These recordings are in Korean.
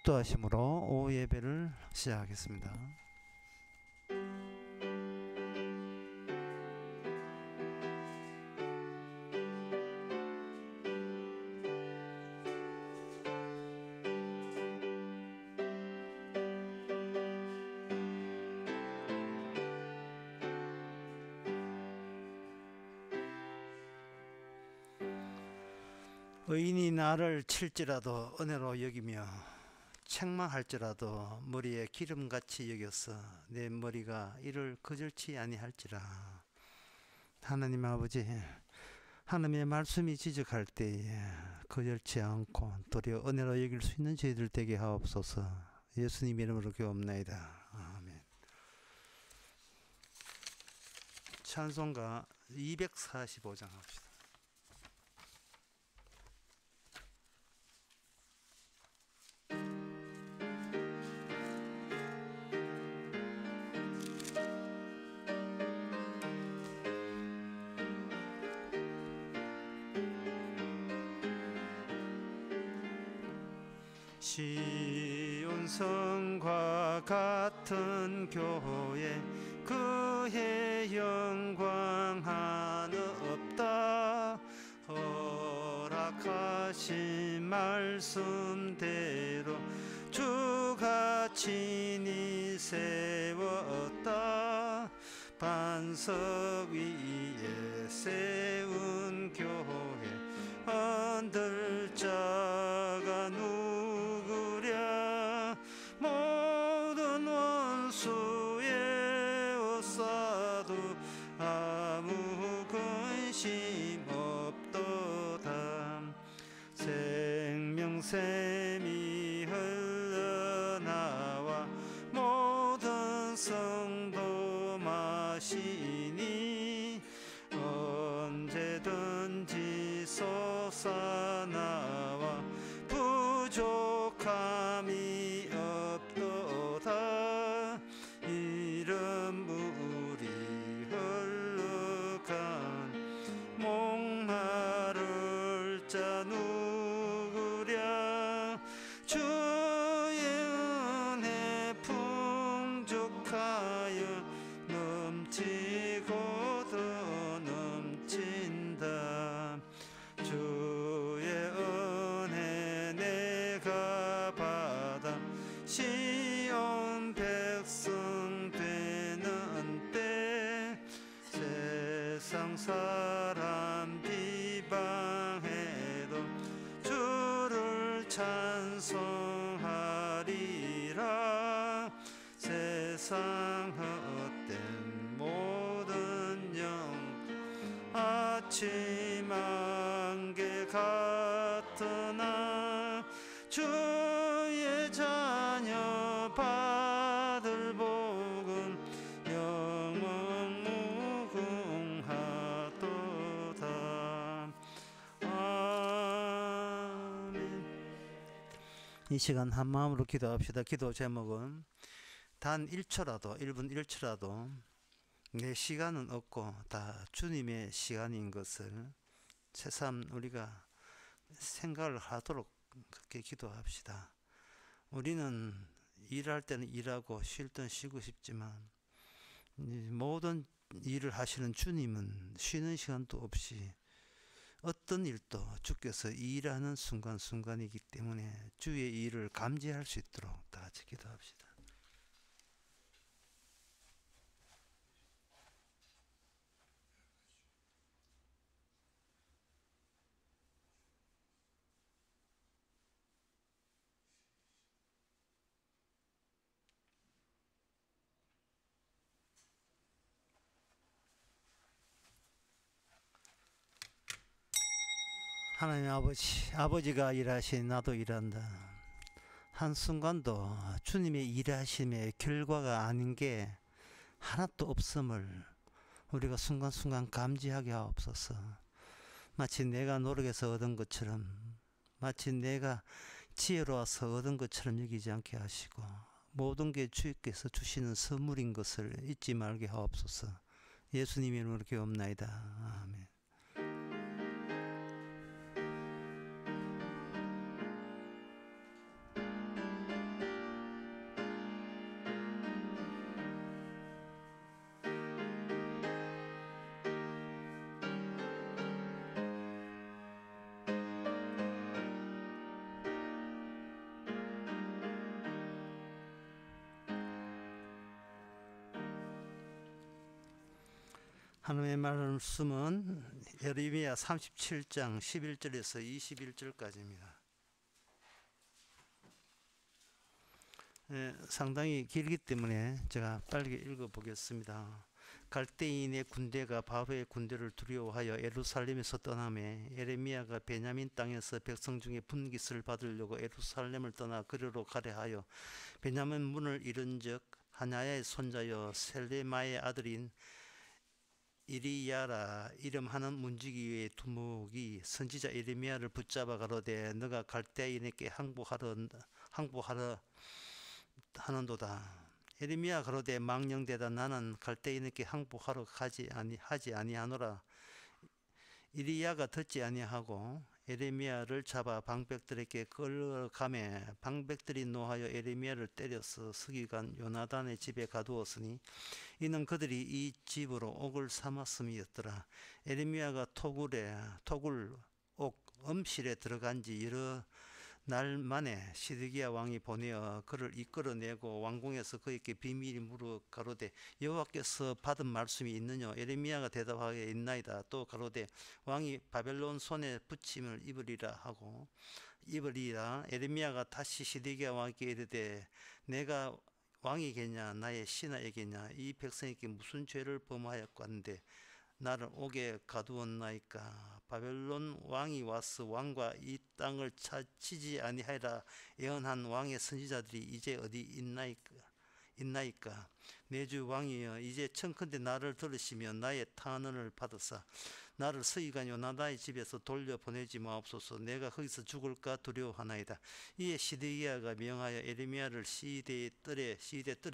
축도하심으로 오후 예배를 시작하겠습니다. 의인이 나를 칠지라도 은혜로 여기며 책망할지라도 머리에 기름같이 여겨서 내 머리가 이를 거절치 아니할지라. 하나님 아버지, 하나님의 말씀이 지적할 때에 거절치 않고 도리어 은혜로 여길 수 있는 저희들 되게 하옵소서. 예수님 이름으로 기도옵나이다. 아멘. 찬송가 245장 합시다. 시온성과 같은 교회 그의 영광 하나 없다. 허락하신 말씀대로 주가 친히 세웠다. 반석 위에 세운 교회 흔들 자가 누구랴. 모든 원수의 옷사도 아무 근심 없도다. 생명샘이 흘러나와 모든 성도 마시니 언제든지 솟아나와 부족함이 없도다. 이름 물이 흘러간 목마를 자 누구랴. 주의 은혜 풍족하여 넘치고 더 넘친다. 주의 은혜 내가 받아 시온 백성 되는 때 세상 사람 비방해도 주를 찬송하리라. 세상 헛된 모든 영 아침 안개 같으나 주의 자녀 받을 복은 영원 무궁하도다. 아멘. 이 시간 한 마음으로 기도합시다. 기도 제목은 단 1초라도 1분 1초라도 내 시간은 없고 다 주님의 시간인 것을 새삼 우리가 생각을 하도록 그렇게 기도합시다. 우리는 일할 때는 일하고 쉴 때는 쉬고 싶지만 모든 일을 하시는 주님은 쉬는 시간도 없이 어떤 일도 주께서 일하는 순간순간이기 때문에 주의 일을 감지할 수 있도록 다 같이 기도합시다. 하나님 아버지가 일하시니 나도 일한다. 한순간도 주님의 일하심의 결과가 아닌 게 하나도 없음을 우리가 순간순간 감지하게 하옵소서. 마치 내가 노력해서 얻은 것처럼, 마치 내가 지혜로워서 얻은 것처럼 여기지 않게 하시고, 모든 게 주께서 주시는 선물인 것을 잊지 말게 하옵소서. 예수님 이름으로 기도옵나이다. 아멘. 하나님의 말씀은 예레미야 37장 11절에서 21절까지입니다. 상당히 길기 때문에 제가 빨리 읽어보겠습니다. 갈대인의 군대가 바로의 군대를 두려워하여 예루살렘에서 떠나매 예레미야가 베냐민 땅에서 백성 중에 분깃을 받으려고 예루살렘을 떠나 그리로 가려 하여 베냐민 문을 이른즉 하냐의 손자여 셀레마의 아들인 이리야라 이름하는 문지기의 두목이 선지자 예레미야를 붙잡아 가로되 너가 갈대인에게 항복하러 하는도다. 예레미야 가로되 망령되다 나는 갈대인에게 항복하러 하지 아니하노라. 이리야가 듣지 아니하고 예레미야를 잡아 방백들에게 끌어가매 방백들이 노하여 예레미야를 때려서 서기관 요나단의 집에 가두었으니 이는 그들이 이 집으로 옥을 삼았음이었더라. 예레미야가 토굴 옥 음실에 들어간 지 여러 날 만에 시드기야 왕이 보내어 그를 이끌어내고 왕궁에서 그에게 비밀이 물어 가로되 여호와께서 받은 말씀이 있느냐. 예레미야가 대답하여 있나이다. 또 가로되 왕이 바벨론 손에 붙임을 입으리라. 예레미야가 다시 시드기야 왕에게 이르되 내가 왕이겠냐 나의 신하에게냐 이 백성에게 무슨 죄를 범하였건데 나를 옥에 가두었나이까. 바벨론 왕이 와서 왕과 이 땅을 치지 아니하리라 예언한 왕의 선지자들이 이제 어디 있나이까. 내 주 왕이여 이제 청컨대 나를 들으시며 나의 탄원을 받으사 나를 서기관 요나단의 집에서 돌려보내지 마옵소서. 내가 거기서 죽을까 두려워하나이다. 이에 시드기야가 명하여 예레미야를 시대 뜰에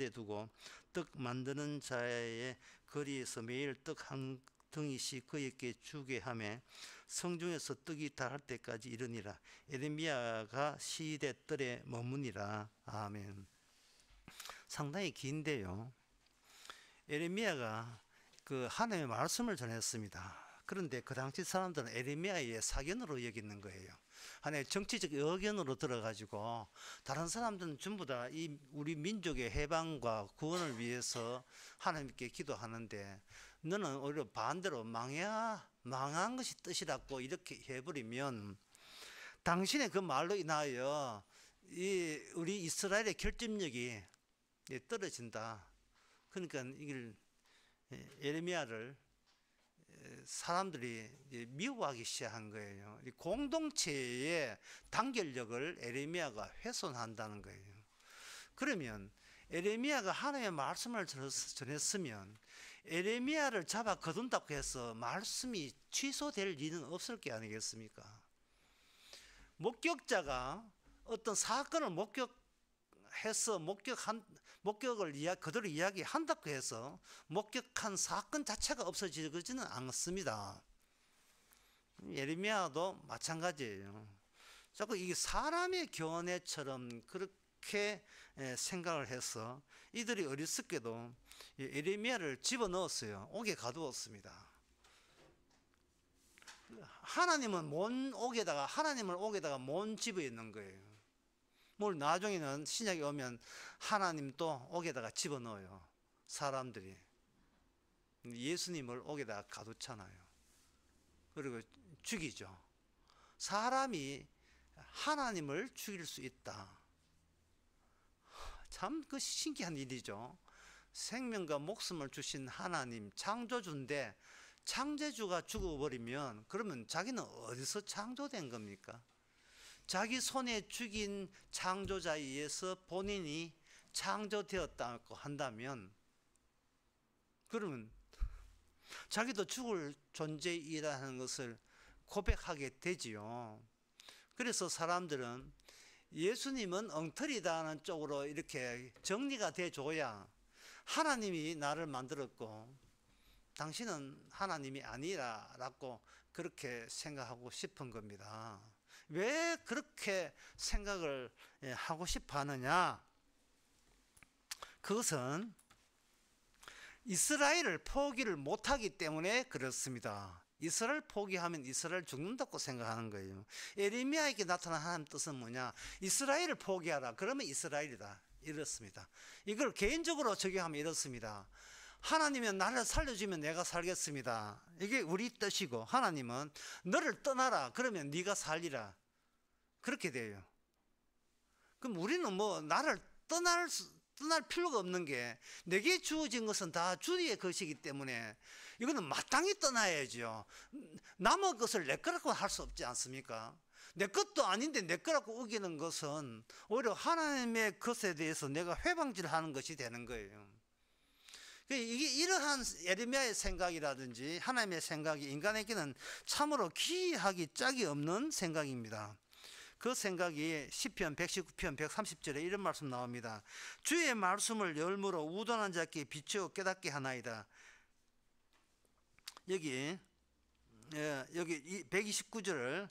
두고 떡 만드는 자의 거리에서 매일 떡 한 덩이씩 그에게 주게 하며 성중에서 떡이 다할 때까지 이르니라. 예레미야가 시대 뜰에 머무니라. 아멘. 상당히 긴데요. 예레미야가 그 하나님의 말씀을 전했습니다. 그런데 그 당시 사람들은 예레미야의 사견으로 여기는 거예요. 하나의 정치적 의견으로 들어가지고 다른 사람들은 전부 다 이 우리 민족의 해방과 구원을 위해서 하나님께 기도하는데 너는 오히려 반대로 망한 것이 뜻이라고 이렇게 해버리면 당신의 그 말로 인하여 우리 이스라엘의 결집력이 떨어진다. 그러니까 이걸 예레미야를 사람들이 미워하기 시작한 거예요. 공동체의 단결력을 예레미야가 훼손한다는 거예요. 그러면 예레미야가 하나님의 말씀을 전했으면 예레미야를 잡아 거둔다고 해서 말씀이 취소될 일은 없을 게 아니겠습니까? 목격자가 어떤 사건을 목격해서 그대로 이야기한다고 해서 목격한 사건 자체가 없어지지는 않습니다. 예레미야도 마찬가지예요. 자꾸 이게 사람의 견해처럼 그렇게 생각을 해서 이들이 어리석게도 예레미야를 집어넣었어요. 옥에 가두었습니다. 하나님을 옥에다가 못 집어넣는 거예요. 뭘 나중에는 신약에 오면 하나님도 옥에다가 집어넣어요. 사람들이 예수님을 옥에다가 가두잖아요. 그리고 죽이죠. 사람이 하나님을 죽일 수 있다. 참 그 신기한 일이죠. 생명과 목숨을 주신 하나님 창조주인데 창조주가 죽어버리면 그러면 자기는 어디서 창조된 겁니까? 자기 손에 죽인 창조자에 의해서 본인이 창조되었다고 한다면 그러면 자기도 죽을 존재이라는 것을 고백하게 되지요. 그래서 사람들은 예수님은 엉터리다는 쪽으로 이렇게 정리가 돼줘야 하나님이 나를 만들었고 당신은 하나님이 아니라고 그렇게 생각하고 싶은 겁니다. 왜 그렇게 생각을 하고 싶어 하느냐? 그것은 이스라엘을 포기를 못하기 때문에 그렇습니다. 이스라엘 포기하면 이스라엘 죽는다고 생각하는 거예요. 예레미야에게 나타난 하나님 뜻은 뭐냐? 이스라엘을 포기하라. 그러면 이스라엘이다. 이렇습니다. 이걸 개인적으로 적용하면 이렇습니다. 하나님은 나를 살려주면 내가 살겠습니다. 이게 우리 뜻이고, 하나님은 너를 떠나라 그러면 네가 살리라, 그렇게 돼요. 그럼 우리는 뭐 나를 떠날 필요가 없는 게, 내게 주어진 것은 다 주의 것이기 때문에 이거는 마땅히 떠나야죠. 남의 것을 내 거라고 할 수 없지 않습니까? 내 것도 아닌데 내 거라고 우기는 것은 오히려 하나님의 것에 대해서 내가 회방질하는 것이 되는 거예요. 이게 이러한 예레미야의 생각이라든지 하나님의 생각이 인간에게는 참으로 기이하기 짝이 없는 생각입니다. 그 생각이 시편 119편 130절에 이런 말씀 나옵니다. 주의 말씀을 열무로 우둔한 자께 비추어 깨닫게 하나이다. 여기 129절을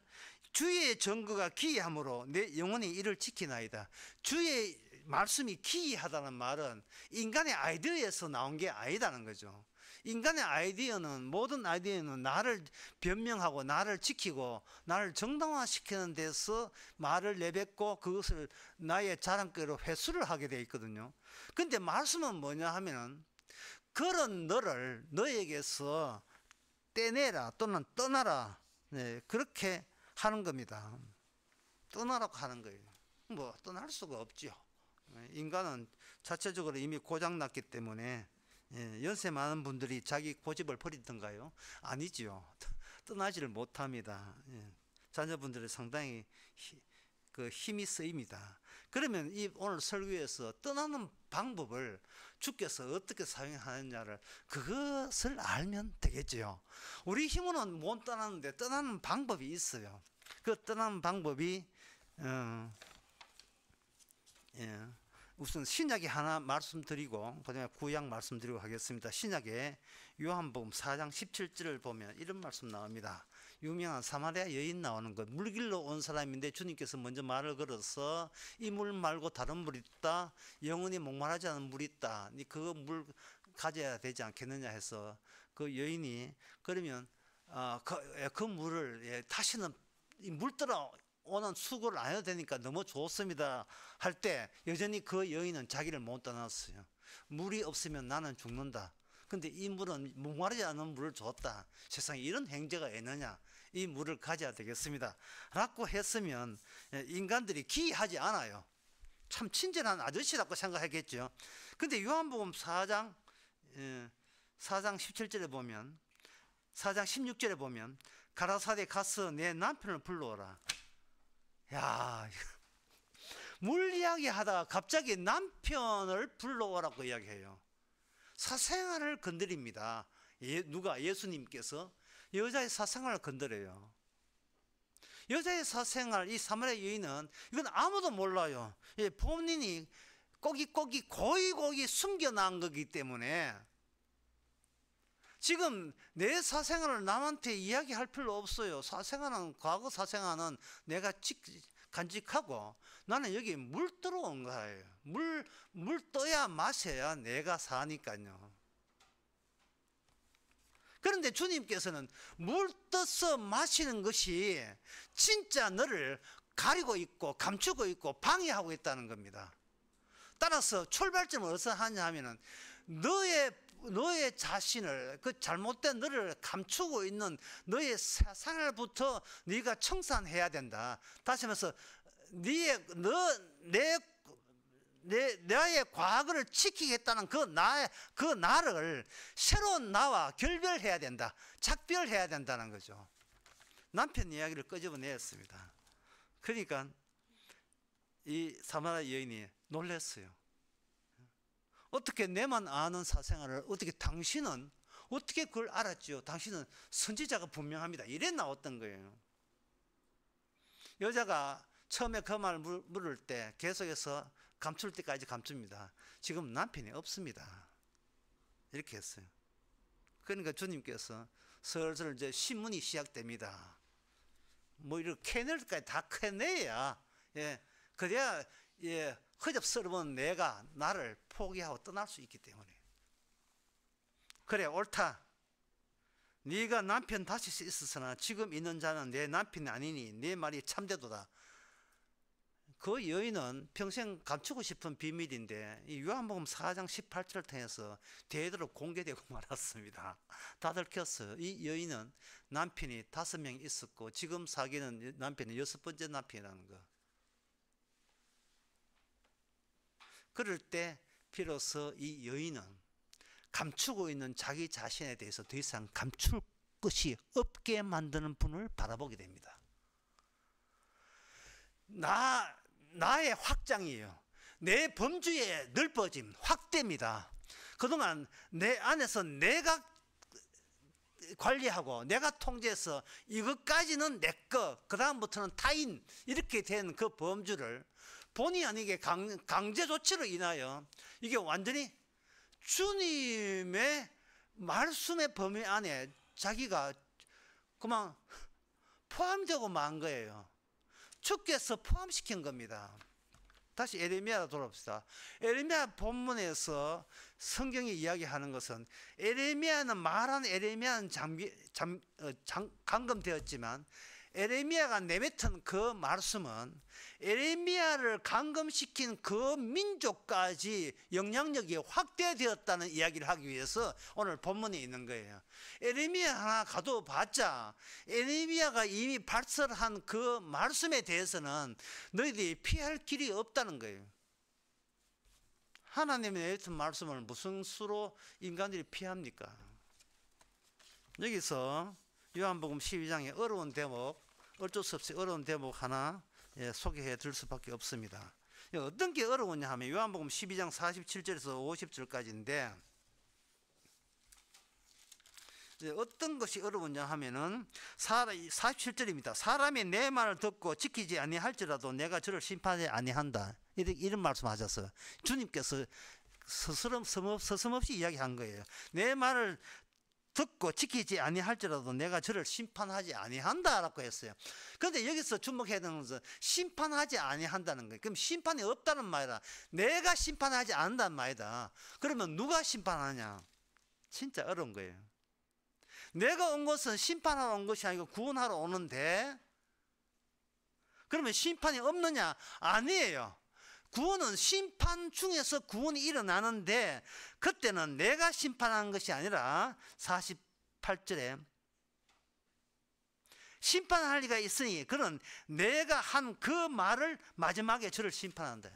주의 증거가 기이함으로 내 영혼이 이를 지키나이다. 주의 말씀이 기이하다는 말은 인간의 아이디어에서 나온 게 아니다는 거죠. 인간의 아이디어는, 모든 아이디어는 나를 변명하고 나를 지키고 나를 정당화시키는 데서 말을 내뱉고 그것을 나의 자랑거리로 회수를 하게 되어 있거든요. 근데 말씀은 뭐냐 하면은 그런 너를 너에게서 떼내라 또는 떠나라, 네, 그렇게 하는 겁니다. 떠나라고 하는 거예요. 뭐 떠날 수가 없죠. 인간은 자체적으로 이미 고장났기 때문에, 연세 많은 분들이 자기 고집을 버리던가요? 아니죠. 떠나지를 못합니다. 자녀분들이 상당히 힘이 쓰입니다. 그러면 이 오늘 설교에서 떠나는 방법을 주께서 어떻게 사용하느냐를, 그것을 알면 되겠죠. 우리 힘으로는 못 떠나는데 떠나는 방법이 있어요. 그 떠나는 방법이 우선 신약에 하나 말씀드리고 그다음에 구약 말씀드리고 하겠습니다. 신약에 요한복음 4장 17절을 보면 이런 말씀 나옵니다. 유명한 사마리아 여인 나오는 것, 물길로 온 사람인데 주님께서 먼저 말을 걸어서 이 물 말고 다른 물이 있다, 영원히 목마르지 않은 물이 있다, 니 그거 물 가져야 되지 않겠느냐 해서 그 여인이 그러면 그 물을 다시는 물 떠러 오는 수고를 안 해도 되니까 너무 좋습니다 할 때 여전히 그 여인은 자기를 못 떠났어요. 물이 없으면 나는 죽는다. 근데 이 물은 목마르지 않은 물을 줬다. 세상에 이런 행제가 있느냐, 이 물을 가져야 되겠습니다 라고 했으면 인간들이 기이하지 않아요. 참 친절한 아저씨라고 생각하겠죠. 근데 요한복음 4장 17절에 보면, 4장 16절에 보면 가라사대 가서 내 남편을 불러오라. 야, 물 이야기 하다가 갑자기 남편을 불러오라고 이야기해요. 사생활을 건드립니다. 누가? 예수님께서 여자의 사생활을 건드려요. 여자의 사생활, 이 사마리아 여인은 이건 아무도 몰라요. 본인이 고이 숨겨놓은 거기 때문에 지금 내 사생활을 남한테 이야기할 필요 없어요. 사생활은, 과거 사생활은 내가 간직하고 나는 여기 물 들어온 거예요. 물 떠야 마셔야 내가 사니까요. 그런데 주님께서는 물 떠서 마시는 것이 진짜 너를 가리고 있고 감추고 있고 방해하고 있다는 겁니다. 따라서 출발점을 어디서 하냐 하면은 너의 자신을, 그 잘못된 너를 감추고 있는 너의 사상을부터 네가 청산해야 된다. 다시 말해서 나의 과거를 지키겠다는 그 나를 새로운 나와 결별해야 된다. 작별해야 된다는 거죠. 남편 이야기를 끄집어내었습니다. 그러니까 이 사마리아 여인이 놀랐어요. 어떻게 내만 아는 사생활을 어떻게 당신은 어떻게 그걸 알았지요? 당신은 선지자가 분명합니다. 이래 나왔던 거예요. 여자가 처음에 그 말을 물을 때 계속해서 감출 때까지 감춥니다. 지금 남편이 없습니다. 이렇게 했어요. 그러니까 주님께서 슬슬 이제 신문이 시작됩니다. 뭐 이렇게 캐낼까지 다 캐내야, 그래야 허접스러운 내가 나를 포기하고 떠날 수 있기 때문에. 그래, 옳다. 네가 남편 다칠 수 있었으나 지금 있는 자는 내 남편이 아니니 네 말이 참되도다. 그 여인은 평생 감추고 싶은 비밀인데 이 요한복음 4장 18절을 통해서 대대로 공개되고 말았습니다. 다 들켰어요. 이 여인은 남편이 5명 있었고 지금 사귀는 남편이 6번째 남편이라는 거. 그럴 때 비로소 이 여인은 감추고 있는 자기 자신에 대해서 더 이상 감출 것이 없게 만드는 분을 바라보게 됩니다. 나의 확장이에요. 내 범주의 넓어짐, 확대입니다. 그동안 내 안에서 내가 관리하고 내가 통제해서 이것까지는 내 거, 그 다음부터는 타인 이렇게 된 그 범주를 본의 아니게 강제 조치로 인하여 이게 완전히 주님의 말씀의 범위 안에 자기가 그만 포함되고 만 거예요. 주께서 포함시킨 겁니다. 다시 에레미야로 돌아봅시다. 에레미야 본문에서 성경이 이야기하는 것은 에레미야는 말한 에레미야는 감금되었지만 에레미야가 내뱉은 그 말씀은 에레미야를 감금시킨 그 민족까지 영향력이 확대되었다는 이야기를 하기 위해서 오늘 본문에 있는 거예요. 에레미야 하나 가둬봤자 에레미야가 이미 발설한 그 말씀에 대해서는 너희들이 피할 길이 없다는 거예요. 하나님의 내뱉은 말씀을 무슨 수로 인간들이 피합니까? 여기서 요한복음 12장의 어려운 대목, 어쩔 수 없이 어려운 대목 하나 소개해 드릴 수밖에 없습니다. 어떤 게 어려우냐 하면 요한복음 12장 47절에서 50절까지인데 어떤 것이 어려우냐 하면은 47절입니다. 사람이 내 말을 듣고 지키지 아니할지라도 내가 저를 심판하지 아니한다. 이런 말씀하셨어요. 주님께서 서슴없이 이야기한 거예요. 내 말을 듣고 지키지 아니할지라도 내가 저를 심판하지 아니한다라고 했어요. 그런데 여기서 주목해야 되는 것은 심판하지 아니한다는 거예요. 그럼 심판이 없다는 말이다. 내가 심판하지 않는다는 말이다. 그러면 누가 심판하냐? 진짜 어려운 거예요. 내가 온 것은 심판하러 온 것이 아니고 구원하러 오는데 그러면 심판이 없느냐? 아니에요. 구원은 심판 중에서 구원이 일어나는데 그때는 내가 심판하는 것이 아니라 48절에 심판할 리가 있으니 그는 내가 한 그 말을 마지막에 저를 심판한다.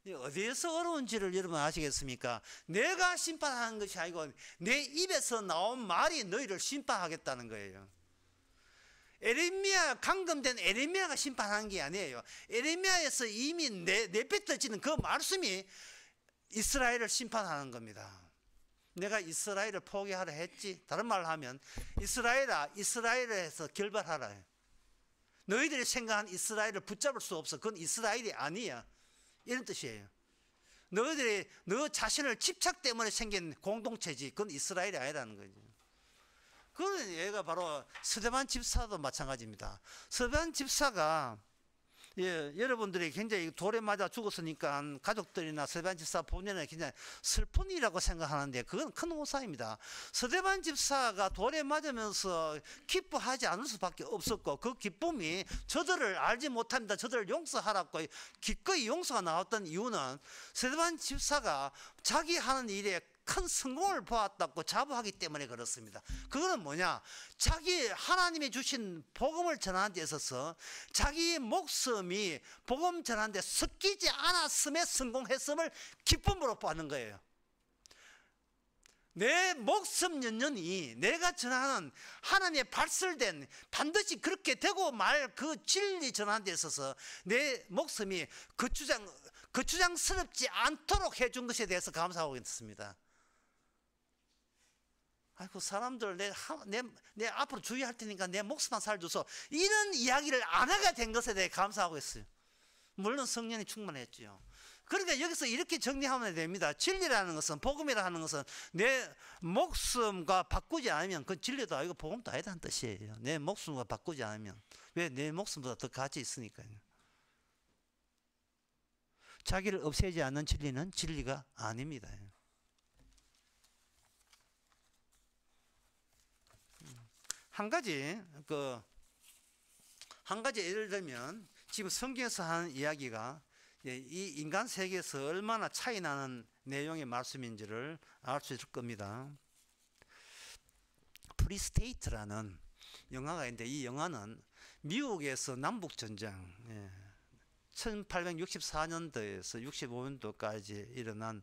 어디에서 어려운지를 여러분 아시겠습니까? 내가 심판하는 것이 아니고 내 입에서 나온 말이 너희를 심판하겠다는 거예요. 에레미야, 감금된 에레미야가 심판하는 게 아니에요. 에레미야에서 이미 내뱉어지는 그 말씀이 이스라엘을 심판하는 겁니다. 내가 이스라엘을 포기하라 했지. 다른 말로 하면 이스라엘아, 이스라엘에서 결발하라. 너희들이 생각한 이스라엘을 붙잡을 수 없어. 그건 이스라엘이 아니야. 이런 뜻이에요. 너희들이 너 자신을 집착 때문에 생긴 공동체지. 그건 이스라엘이 아니라는 거죠. 그런 얘가 바로 스데반 집사도 마찬가지입니다. 스데반 집사가 여러분들이 굉장히 돌에 맞아 죽었으니까 가족들이나 스데반 집사 본인은 굉장히 슬픈 일이라고 생각하는데 그건 큰 오산입니다. 스데반 집사가 돌에 맞으면서 기뻐하지 않을 수밖에 없었고 그 기쁨이 저들을 알지 못합니다. 저들을 용서하라고 기꺼이 용서가 나왔던 이유는 스데반 집사가 자기 하는 일에 큰 성공을 보았다고 자부하기 때문에 그렇습니다. 그거는 뭐냐? 자기 하나님이 주신 복음을 전하는 데 있어서 자기의 목숨이 복음 전하는 데 섞이지 않았음에 성공했음을 기쁨으로 보는 거예요. 내 목숨 연연이 내가 전하는 하나님의 발설된 반드시 그렇게 되고 말 그 진리 전하는 데 있어서 내 목숨이 거추장스럽지 않도록 해준 것에 대해서 감사하고 있습니다. 아이고 사람들 내 앞으로 주의할 테니까 내 목숨만 살줘서 이런 이야기를 안 하게 된 것에 대해 감사하고 있어요. 물론 성령이 충만했죠. 그러니까 여기서 이렇게 정리하면 됩니다. 진리라는 것은 복음이라 하는 것은 내 목숨과 바꾸지 않으면 그 진리도 아니고 복음도 아니다는 뜻이에요. 내 목숨과 바꾸지 않으면 왜 내 목숨보다 더 가치 있으니까요. 자기를 없애지 않는 진리는 진리가 아닙니다. 한 가지 예를 들면 지금 성경에서 하는 이야기가 이 인간 세계에서 얼마나 차이 나는 내용의 말씀인지를 알 수 있을 겁니다. 프리스테이트라는 영화가 있는데, 이 영화는 미국에서 남북전쟁 1864년도에서 65년도까지 일어난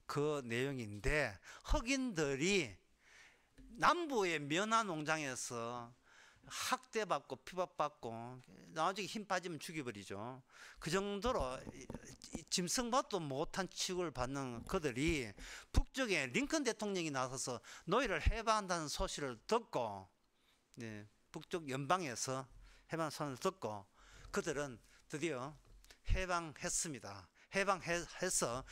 그 내용인데, 흑인들이 남부의 면화 농장에서 학대받고 피박받고 나중에 힘 빠지면 죽여버리죠. 그 정도로 짐승밭도 못한 취급을 받는 그들이 북쪽에 링컨 대통령이 나서서 노예를 해방한다는 소식을 듣고, 북쪽 연방에서 해방 선언을 듣고 그들은 드디어 해방했습니다. 해방해서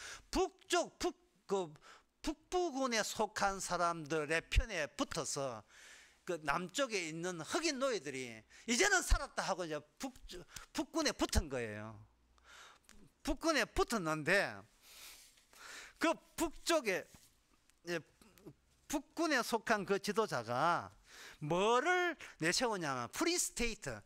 북부군에 속한 사람들의 편에 붙어서 그 남쪽에 있는 흑인 노예들이 이제는 살았다 하고 이제 북군에 붙은 거예요. 북군에 붙었는데, 그 북쪽에 북군에 속한 그 지도자가 뭐를 내세우냐면 프리스테이트,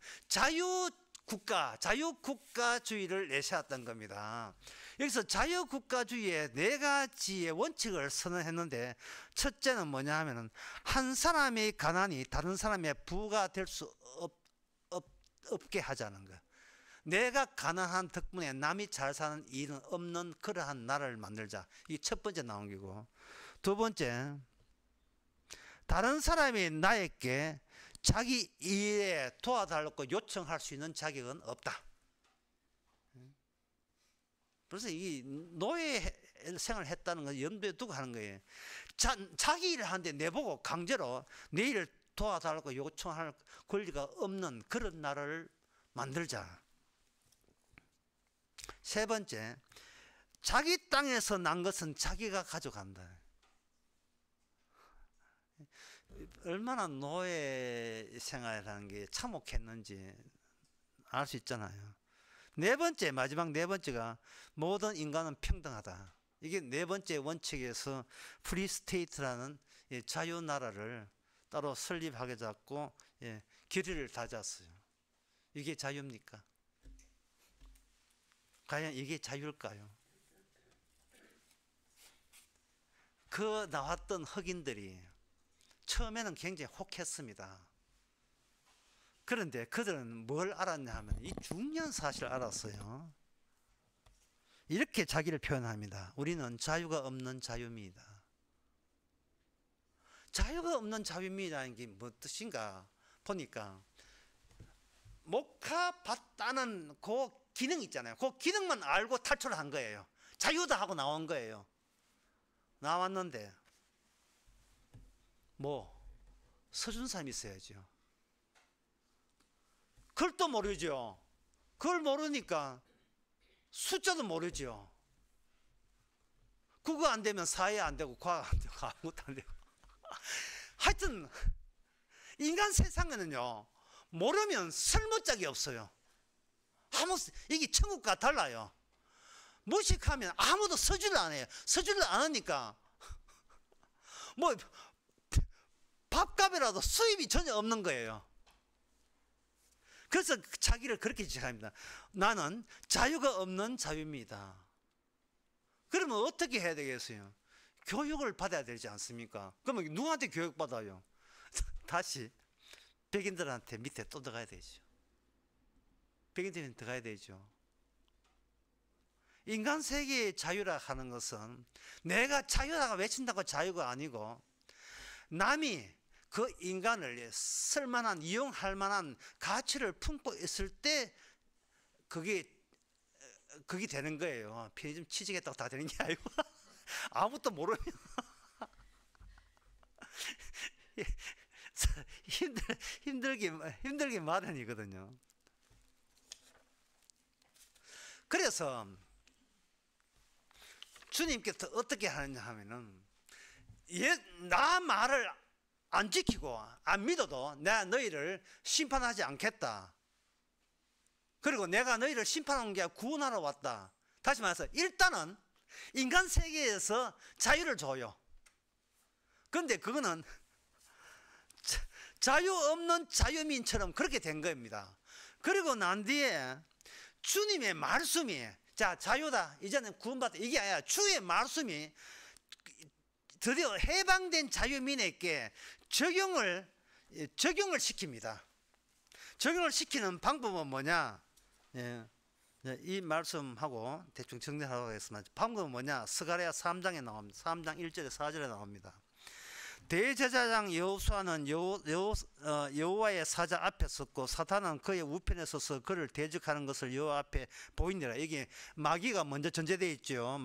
자유국가주의를 내세웠던 겁니다. 여기서 자유국가주의의 4가지의 원칙을 선언했는데, 첫째는 뭐냐 하면은 한 사람의 가난이 다른 사람의 부가 될 수 없게 하자는 거. 내가 가난한 덕분에 남이 잘 사는 일은 없는 그러한 나라를 만들자. 이게 첫 번째 나온 거고, 두 번째, 다른 사람이 나에게 자기 일에 도와달라고 요청할 수 있는 자격은 없다. 그래서 이 노예 생활을 했다는 걸 염두에 두고 하는 거예요. 자기 일을 하는데 내보고 강제로 내 일을 도와달라고 요청할 권리가 없는 그런 나라를 만들자. 세 번째, 자기 땅에서 난 것은 자기가 가져간다. 얼마나 노예 생활이라는 게 참혹했는지 알 수 있잖아요. 마지막 네 번째가 모든 인간은 평등하다. 이게 네 번째 원칙에서 프리스테이트라는 자유나라를 따로 설립하게 잡고 길이를 다졌어요. 이게 자유입니까? 과연 이게 자유일까요? 그 나왔던 흑인들이 처음에는 굉장히 혹했습니다. 그런데 그들은 뭘 알았냐 하면 이 중요한 사실을 알았어요. 이렇게 자기를 표현합니다. 우리는 자유가 없는 자유입니다. 자유가 없는 자유입니다는 게 뭐 뜻인가 보니까, 목화받다는 그 기능 있잖아요. 그 기능만 알고 탈출을 한 거예요. 자유다 하고 나온 거예요. 나왔는데 서준 사람이 있어야죠. 그걸 모르죠. 그걸 모르니까 숫자도 모르죠. 국어 안 되면 사회 안 되고 과학 안 되고 아무것도 안 되고 하여튼 인간 세상에는요, 모르면 쓸모짝이 없어요. 이게 천국과 달라요. 무식하면 아무도 서주를 안 해요. 서주를 안 하니까 밥값이라도 수입이 전혀 없는 거예요. 그래서 자기를 그렇게 지적합니다. 나는 자유가 없는 자유입니다. 그러면 어떻게 해야 되겠어요? 교육을 받아야 되지 않습니까? 그러면 누구한테 교육받아요? 다시 백인들한테 밑에 또 들어가야 되죠. 백인들한테 들어가야 되죠. 인간 세계의 자유라 하는 것은 내가 자유라고 외친다고 자유가 아니고, 남이 그 인간을 쓸만한, 이용할 만한 가치를 품고 있을 때 그게 되는 거예요. 편의점 취직했다고 다 되는 게 아니고 아무것도 모르면 힘들기 마련이거든요. 그래서 주님께서 어떻게 하느냐 하면은, 나 말을 안 지키고 안 믿어도 내가 너희를 심판하지 않겠다. 그리고 내가 너희를 심판하는 게 아니라 구원하러 왔다. 다시 말해서 일단은 인간 세계에서 자유를 줘요. 그런데 그거는 자유 없는 자유민처럼 그렇게 된 겁니다. 그리고 난 뒤에 주님의 말씀이, 자, 자유다, 이제는 구원받다, 이게 아니라 주의 말씀이 드디어 해방된 자유민에게 적용을 시킵니다. 적용을 시키는 방법은 뭐냐? 이 말씀하고 대충 정리하도록 하겠습니다. 방법은 뭐냐? 스가랴 3장에 나옵니다. 3장 1절에 4절에 나옵니다. 대제사장 여호수아는 여호와의 사자 앞에 섰고 사탄은 그의 우편에 서서 그를 대적하는 것을 여호와 앞에 보이니라. 이게 마귀가 먼저 전제되어 있죠.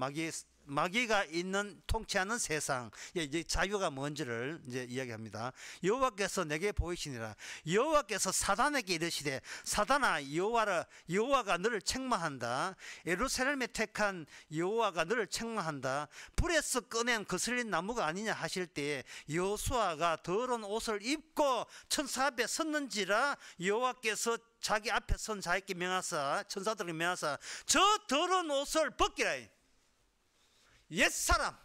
마귀가 있는 통치하는 세상, 이제 자유가 뭔지를 이제 이야기합니다. 여호와께서 내게 보이시니라. 여호와께서 사단에게 이르시되 사단아, 여호와가 너를 책망한다. 예루살렘에 택한 여호와가 너를 책망한다. 불에서 꺼낸 거슬린 나무가 아니냐 하실 때에 여호수아가 더러운 옷을 입고 천사 앞에 섰는지라 여호와께서 자기 앞에 선 자에게 명하사, 천사들에게 명하사 저 더러운 옷을 벗기라. 옛사람,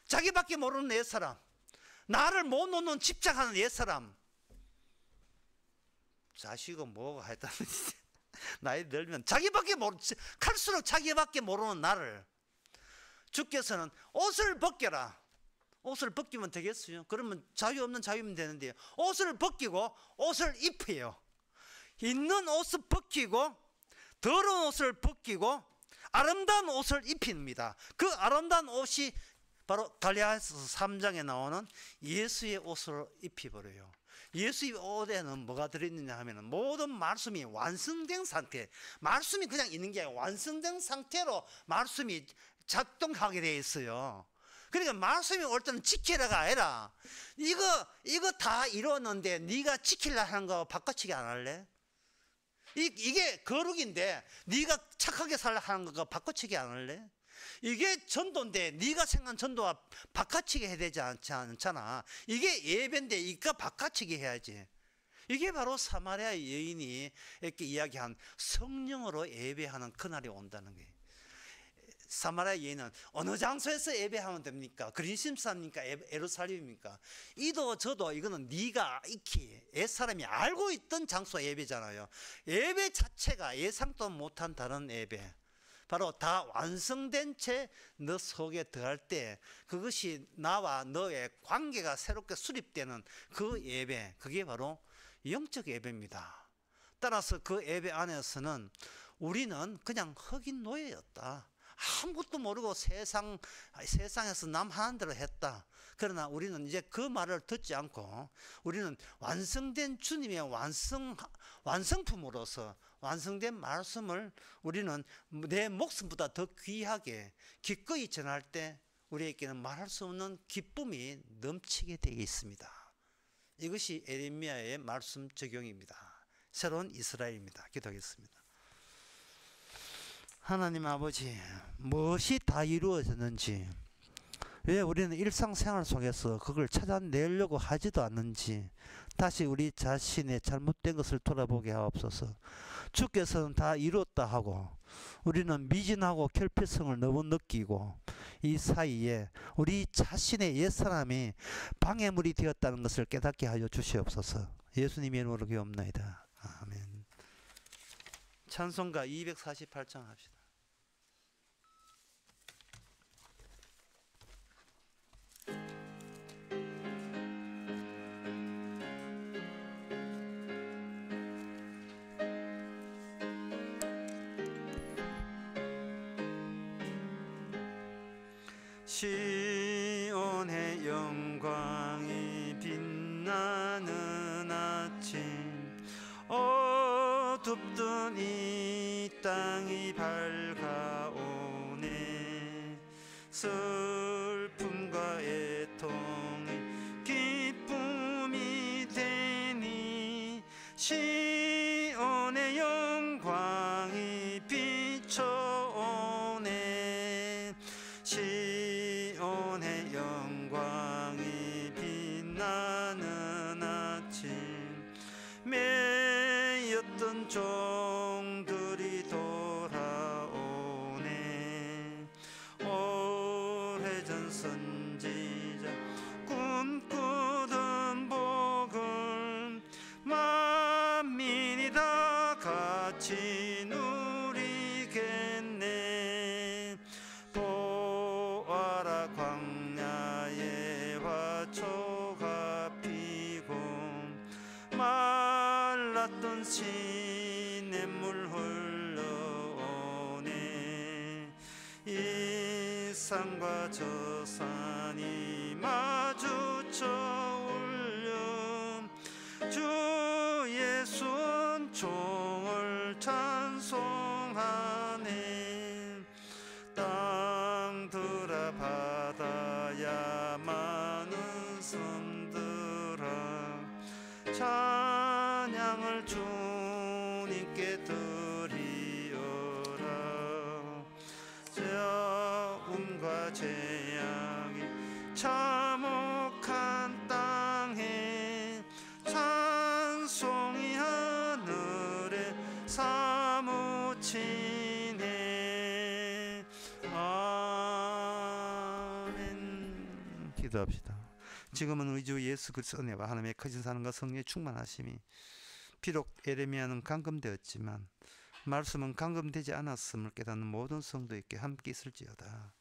자기밖에 모르는 옛사람, 나를 못 놓는 집착하는 옛사람, 자식은 뭐가 하여튼 나이 들면 자기밖에 갈수록 자기밖에 모르는 나를 주께서는 옷을 벗겨라. 옷을 벗기면 되겠어요? 그러면 자유 없는 자유면 되는데 옷을 벗기고 옷을 입혀요. 있는 옷을 벗기고 더러운 옷을 벗기고 아름다운 옷을 입힙니다. 그 아름다운 옷이 바로 갈라디아서 3장에 나오는 예수의 옷을 입혀버려요. 예수의 옷에는 뭐가 들어있느냐 하면 모든 말씀이 완성된 상태, 말씀이 그냥 있는 게 아니라 완성된 상태로 말씀이 작동하게 되어 있어요. 그러니까 말씀이 올 때는 지키라가 아니라 이거 다 이루었는데 네가 지키려 하는 거 바꿔치기 안 할래? 이게 거룩인데 네가 착하게 살려 하는 거 바꿔치기 안 할래? 이게 전도인데 네가 생각한 전도와 바꿔치기 해야 되지 않잖아. 이게 예배인데 이거 바꿔치기 해야지. 이게 바로 사마리아 여인이 이렇게 이야기한 성령으로 예배하는 그날이 온다는 거예요. 사마리아 여인은 어느 장소에서 예배하면 됩니까? 그리심산입니까? 예루살렘입니까? 이도 저도 이거는 네가 익히 옛사람이 알고 있던 장소 예배잖아요. 예배 자체가 예상도 못한 다른 예배, 바로 다 완성된 채 너 속에 들어갈 때 그것이 나와 너의 관계가 새롭게 수립되는 그 예배, 그게 바로 영적 예배입니다. 따라서 그 예배 안에서는 우리는 그냥 흑인 노예였다. 아무것도 모르고 세상에서 남 하는 대로 했다. 그러나 우리는 이제 그 말을 듣지 않고 우리는 완성된 주님의 완성품으로서 완성된 말씀을 우리는 내 목숨보다 더 귀하게 기꺼이 전할 때 우리에게는 말할 수 없는 기쁨이 넘치게 되어 있습니다. 이것이 에레미야의 말씀 적용입니다. 새로운 이스라엘입니다. 기도하겠습니다. 하나님 아버지, 무엇이 다 이루어졌는지, 왜 우리는 일상생활 속에서 그걸 찾아내려고 하지도 않는지 다시 우리 자신의 잘못된 것을 돌아보게 하옵소서. 주께서는 다 이루었다 하고 우리는 미진하고 결핍성을 너무 느끼고 이 사이에 우리 자신의 옛사람이 방해물이 되었다는 것을 깨닫게 하여 주시옵소서. 예수님의 이름으로 기도합나이다. 아멘. 찬송가 248장 합시다. 시온의 영광이 빛나는 아침, 어둡던 이 땅이 밝아오네. 슬픔과 애통이 기쁨이 되니 시온의 영광이 비춰오네. 시온의 영광이 빛나는 아침, 매였던 종들이 돌아오네. 오래전 선지자 꿈꾸던 복을 만민이 다 같이 누리 시냇물 흘러오네. 이 산과 저 산이 마주쳐 울려 주의 순종을 찬송하네. 땅들아 바다야 많은 섬들아 찬양을 주님께 드리어라. 저음과 재앙이 참혹한 땅에 찬송이 하늘에 사무치네. 아멘. 기도합시다. 지금은 우리 주 예수 그리스도 은혜와 하나님의 크신 사랑과 성령의 충만하심이 비록 예레미야는 감금되었지만 말씀은 감금되지 않았음을 깨닫는 모든 성도에게 함께 있을지어다.